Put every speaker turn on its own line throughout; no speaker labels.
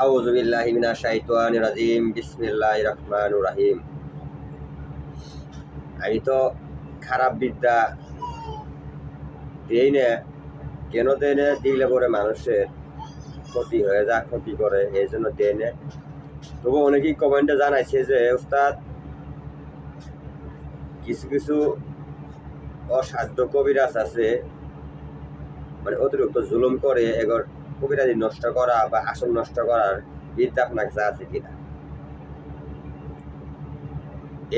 আউযু বিল্লাহি মিনাশ শাইতানির রাজিম। বিসমিল্লাহির রহমানির রহিম। আমি তো খারাপ বিদ্যা দেই না। কেন দেয় না? দিলে পরে মানুষের ক্ষতি হয়ে যায়, ক্ষতি করে, এই জন্য দেয় না। তবু অনেকেই কমেন্টে জানাইছে যে উস্তাদ কিছু কিছু অসাধ্য কবিরাজ আছে, মানে অতিরিক্ত জুলুম করে এগর কবিরাজি নষ্ট করা বা আসন নষ্ট করার বিদ্যা আপনার কাছে আছে কিনা।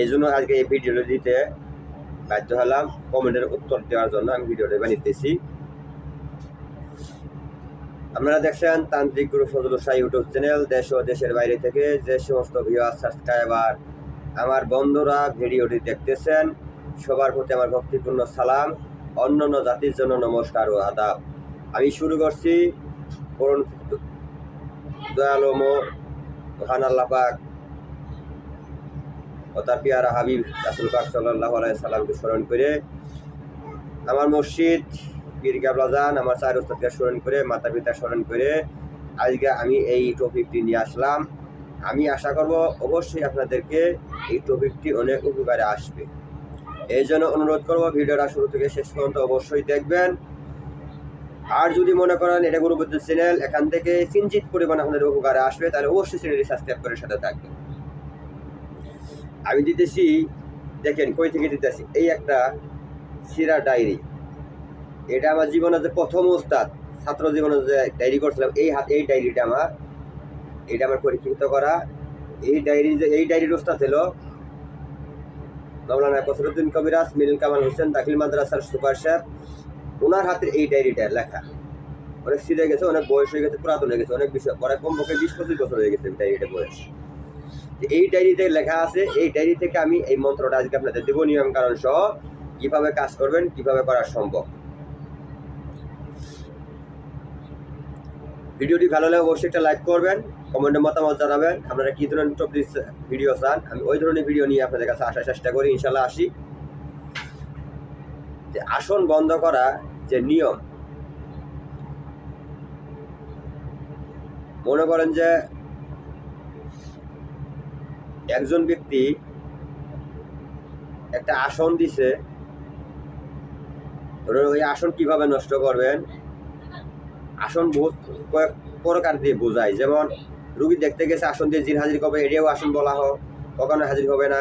এই জন্য আজকে এই ভিডিওটা দিতে বাধ্য হলাম, কমেন্টের উত্তর দেওয়ার জন্য আমি ভিডিওটা বানিয়েছি। আপনারা দেখছেন তান্ত্রিক গুরু ফজলুল শাহ ইউটিউব চ্যানেল। দেশ ও দেশের বাইরে থেকে যে সমস্ত ভিউয়ার, সাবস্ক্রাইবার, আমার বন্ধুরা ভিডিওটি দেখতেছেন, সবার প্রতি আমার ভক্তিপূর্ণ সালাম, অন্যান্য জাতির জন্য নমস্কার ও আদাব। আমি শুরু করছি করুন দয়ালু মহান আল্লাহ পাক ও তার পিয়ারা হাবিব রাসূল পাক সাল্লাল্লাহু আলাইহি সাল্লামকে স্মরণ করে, আমার মসজিদ পীর কেবলাজান, আমার চার উস্তাদকে স্মরণ করে, মাতা পিতা স্মরণ করে আজকে আমি এই টপিকটি নিয়ে আসলাম। আমি আশা করব অবশ্যই আপনাদেরকে এই টপিকটি অনেক উপকারে আসবে। এই জন্য অনুরোধ করব ভিডিওটা শুরু থেকে শেষ পর্যন্ত অবশ্যই দেখবেন। আর যদি মনে করেন এটা গুরুবুদ্ধ চ্যানেল, এখান থেকে কিঞ্চিত পরিমাণ আপনাদের উপকারে আসবে, তাহলে অবশ্যই চ্যানেলটি সাবস্ক্রাইব করে সাথে থাকবেন। আমি দিতেছি, দেখেন কই থেকে দিতেছি, এই একটা সিরা ডায়েরি। এটা আমার জীবনে যে প্রথম উস্তাদ, ছাত্র জীবনে যে ডায়েরি করছিলাম, এই ডায়েরিটা আমার পরীক্ষিত করা। এই ডায়েরির উস্তাদ ছিল মাওলানা কসরুদ্দিন কবিরাজ, মিলন কামাল হোসেন, দাখিল মাদ্রাসার সুপার শেফ। ওনার হাতের এই ডায়েরিটা লেখা অনেক ছিঁড়ে গেছে, অনেক বয়স হয়ে গেছে, পুরাতন হয়ে গেছে, অনেক বিষয় পরে কমপক্ষে 20-25 বছর হয়ে গেছে ডায়েরিটা বয়স। এই ডায়েরিতে লেখা আছে, এই ডায়েরি থেকে আমি এই মন্ত্রটা আজকে আপনাদের দেব, নিয়ম কারণ সহ কিভাবে কাজ করবেন, কিভাবে করা সম্ভব। ভিডিওটি ভালো লাগলে অবশ্যই একটা লাইক করবেন, কমেন্টে মতামত জানাবেন আপনারা কী ধরনের টপিক ভিডিও চান। আমি ওই ধরনের ভিডিও নিয়ে আপনাদের কাছে আসার চেষ্টা করি, ইনশাল্লাহ আসি। যে আসন বন্ধ করা যে নিয়ম, মনে করেন যে একজন ব্যক্তি একটা আসন দিছে, ওই আসন কিভাবে নষ্ট করবেন, আসন বহুত কয়েক প্রকার দিয়ে বোঝায়। যেমন রুগী দেখতে গেছে, আসন দিয়ে জিন হাজির করবে, এটাও আসন বলা হোক, কখনো হাজির হবে না,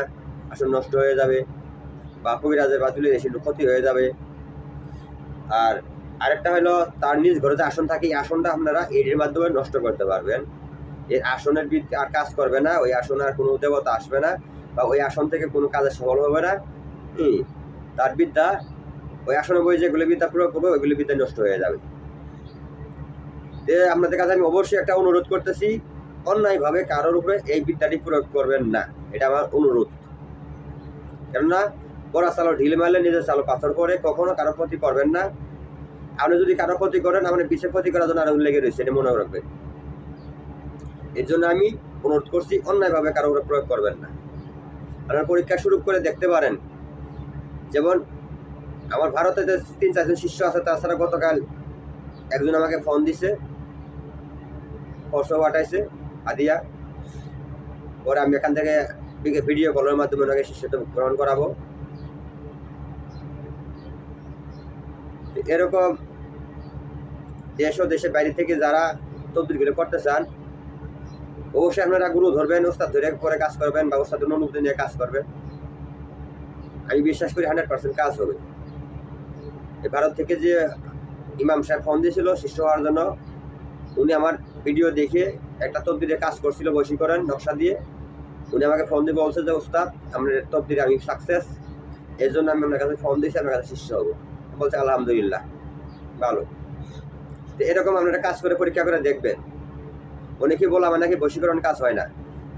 আসন নষ্ট হয়ে যাবে, বা কবিরাজের বাতুলের এসে ক্ষতি হয়ে যাবে। আর আরেকটা হলো তার নিজ ঘরে যে আসন থাকে, এই আসনটা আপনারা এর মাধ্যমে নষ্ট করতে পারবেন। এই আসনের বিদ্যা আর কাজ করবে না, ওই আসন আর কোনো দেবতা আসবে না, বা ওই আসন থেকে কোনো কাজে সফল হবে না। তার বিদ্যা, ওই আসনে বই যেগুলো বিদ্যা প্রয়োগ করবে, ওইগুলি বিদ্যা নষ্ট হয়ে যাবে। আপনাদের কাছে আমি অবশ্যই একটা অনুরোধ করতেছি, অন্যায়ভাবে কারোর উপরে এই বিদ্যাটি প্রয়োগ করবেন না, এটা আমার অনুরোধ। কেননা বড়া চালো ঢিল মারলে নিজের চালো পাথর করে, কখনো কারো ক্ষতি করবেন না। আপনি যদি কারো ক্ষতি করেন, আপনি পিছিয়ে ক্ষতি করার জন্য আরো লেগে রয়েছে, এটা মনে রাখবেন। এর জন্য আমি অনুরোধ করছি, অন্যায়ভাবে কারো উপরে প্রয়োগ করবেন না। আপনার পরীক্ষা শুরু করে দেখতে পারেন। যেমন আমার ভারতে যে 3-4 জন শিষ্য আছে, তাছাড়া গতকাল একজন আমাকে ফোন দিছে, খরচ পাঠাইছে আদিয়া, পরে আমি এখান থেকে ভিডিও কলের মাধ্যমে ওনাকে শিষ্যত্ব গ্রহণ করাবো। এরকম দেশ ও দেশের বাইরে থেকে যারা তদবিরগুলো করতে চান, অবশ্যই আপনারা গুরু ধরবেন, ওস্তাদ ধরে পরে কাজ করবেন, বা ওস্তাদের অনুমতি নিয়ে কাজ করবেন। আমি বিশ্বাস করি 100% কাজ হবে। ভারত থেকে যে ইমাম সাহেব ফোন দিয়েছিল শিষ্য হওয়ার জন্য, উনি আমার ভিডিও দেখে একটা তদবিরে কাজ করছিল বশীকরণ নকশা দিয়ে। উনি আমাকে ফোন দিয়ে বলছে যে উস্তাদ, আমার তদবিরে আমি সাকসেস, এর জন্য আমি আপনার কাছে ফোন দিয়েছি, আপনার কাছে শিষ্য হবো। বলছে আলহামদুলিল্লাহ, ভালো। তো এরকম আপনারা কাজ করে পরীক্ষা করে দেখবেন। অনেকেই বলে আমার নাকি বশীকরণ কাজ হয় না।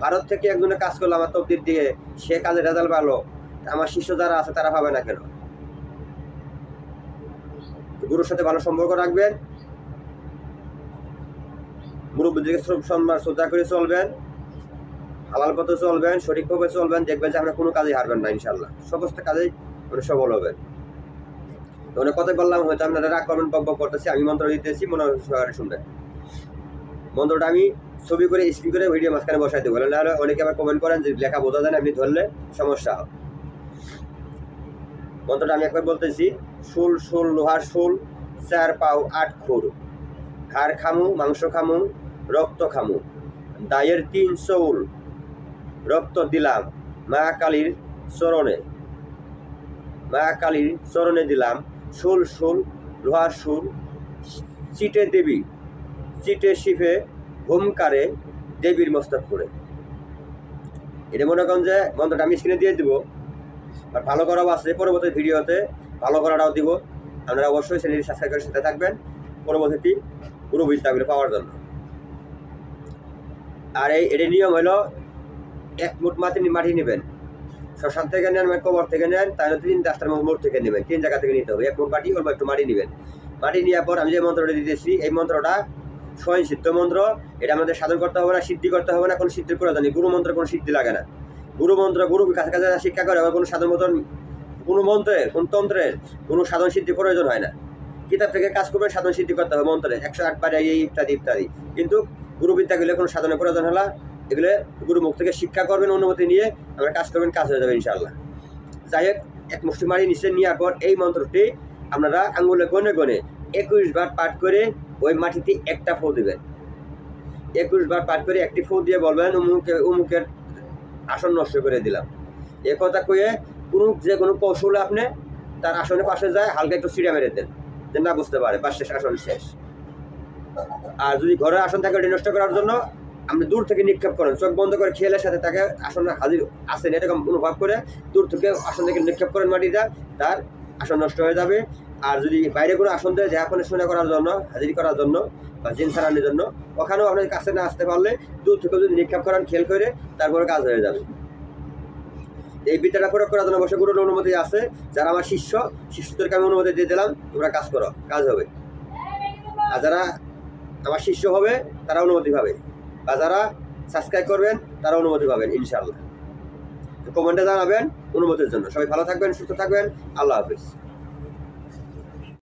ভারত থেকে একজনের কাজ করলো আমার তদবির দিয়ে, সে কাজের রেজাল্ট ভালো, আমার শিষ্য যারা আছে তারা পাবে না কেন? গুরুর সাথে ভালো সম্পর্ক রাখবেন, মুরব্বীদেরকে সম্মান শ্রদ্ধা করে চলবেন, হালাল পথে চলবেন, সঠিকভাবে চলবেন, দেখবেন যে আপনারা কোনো কাজেই হারবেন না, ইনশাল্লাহ সমস্ত কাজেই মানে সফল হবেন। তো অনেক কথা বললাম, হয়তো আপনারা রাগ করবেন, বক বক করতেছি। আমি মন্ত্র দিতেছি, মনে সহকারে শুনবেন। মন্ত্রটা আমি ছবি করে স্ক্রিন করে ভিডিও মাঝখানে বসাই দেবো, নাহলে অনেকে আবার কমেন্ট করেন যে লেখা বোঝা যায় না, আপনি ধরলে সমস্যা হয়। মন্ত্রটা আমি একবার বলতেছি, শুল শুল লোহার শুল, 4 পাও 8 খুর, হাড় খামু মাংস খামু রক্ত খামু, দায়ের 3 চৌল, রক্ত দিলাম মা কালীর চরণে, মা কালীর চরণে দিলাম, শুল শুল লোহার শুল, চিটে দেবী চিটে শিফে হুমকারে দেবীর মস্তক পড়ে। এটা মনে করেন যে মন্ত্রটা আমি স্ক্রিনে দিয়ে দিব, আর ভালো করাও আছে, পরবর্তী ভিডিওতে ভালো করাটাও দিব। আপনারা অবশ্যই চ্যানেলটি সাবস্ক্রাইব করে সাথে থাকবেন পরবর্তী গুরুবিদ্যাগুলো পাওয়ার জন্য। আর এটার নিয়ম হলো 1 মুঠ মাটি নেবেন, শ্মশান থেকে নেন, কবর থেকে নেন, তাহলে 3 রাস্তার মোড় থেকে নেবেন, 3 জায়গা থেকে নিতে হবে। 1 মুঠ মাটি, অল্প একটু মাটি নেবেন। মাটি নেওয়ার পর আমি যে মন্ত্রটা দিতেছি, এই মন্ত্রটা স্বয়ং সিদ্ধ মন্ত্র। এটা আমাদের সাধন করতে হবে না, সিদ্ধি করতে হবে না, কোনো সিদ্ধির প্রয়োজন নেই। গুরু মন্ত্রে কোনো সিদ্ধি লাগে না। গুরু মন্ত্র গুরু কাছে কাছে শিক্ষা করে, কোনো সাধন মতন কোনো মন্ত্রের কোন তন্ত্রের কোনো সাধন সিদ্ধি প্রয়োজন হয় না। কিতাব থেকে কাজ করবে, সাধন সিদ্ধি করতে হবে মন্ত্রে 108 বার এই ইত্যাদি ইত্যাদি। কিন্তু গুরুবিদ্যাগুলো কোনো সাধনের প্রয়োজন হলে এগুলো গুরুমুখ থেকে শিক্ষা করবেন, অনুমতি নিয়ে আমরা কাজ করবেন, কাজ হয়ে যাবে ইনশাআল্লাহ। যাই হোক, 1 মুষ্টি মাটি নিচে নেওয়ার পর এই মন্ত্রটি আপনারা আঙ্গুলে গনে গনে 21 বার পাঠ করে ওই মাটিতে একটা ফু দেবেন। 21 বার পাঠ করে একটি ফু দিয়ে বলবেন, উমুকের আসন নষ্ট করে দিলাম। এ কথা কয়ে যে কোনো কৌশল আপনি তার আসনের পাশে যায় হালকা একটু সিঁড়া মেরে দেন, যে না বুঝতে পারে বাস শেষ, আসন শেষ। আর যদি ঘরের আসন থাকে ওটি নষ্ট করার জন্য আপনি দূর থেকে নিক্ষেপ করেন, চোখ বন্ধ করে খেয়ালের সাথে তাকে আসনে হাজির আসেন এরকম অনুভব করে দূর থেকে আসন থেকে নিক্ষেপ করেন মাটিটা, তার আসন নষ্ট হয়ে যাবে। আর যদি বাইরে কোনো আসন দেয় যে এখন শুনে করার জন্য, হাজির করার জন্য বা জিন ছাড়ানোর জন্য, ওখানেও আপনার কাছে না আসতে পারলে দূর থেকে যদি নিক্ষেপ করেন খেয়াল করে, তারপরে কাজ হয়ে যাবে। এই বিদ্যাটা প্রয়োগ করার জন্য অবশ্যই গুরুর অনুমতি আছে। যারা আমার শিষ্যদেরকে আমি অনুমতি দিয়ে দিলাম, তোমরা কাজ করো, কাজ হবে। আর যারা আমার শিষ্য হবে তারা অনুমতি পাবে, বা যারা সাবস্ক্রাইব করবেন তারা অনুমতি পাবেন ইনশাআল্লাহ। কমেন্টে জানাবেন অনুমতির জন্য। সবাই ভালো থাকবেন, সুস্থ থাকবেন, আল্লাহ হাফিজ।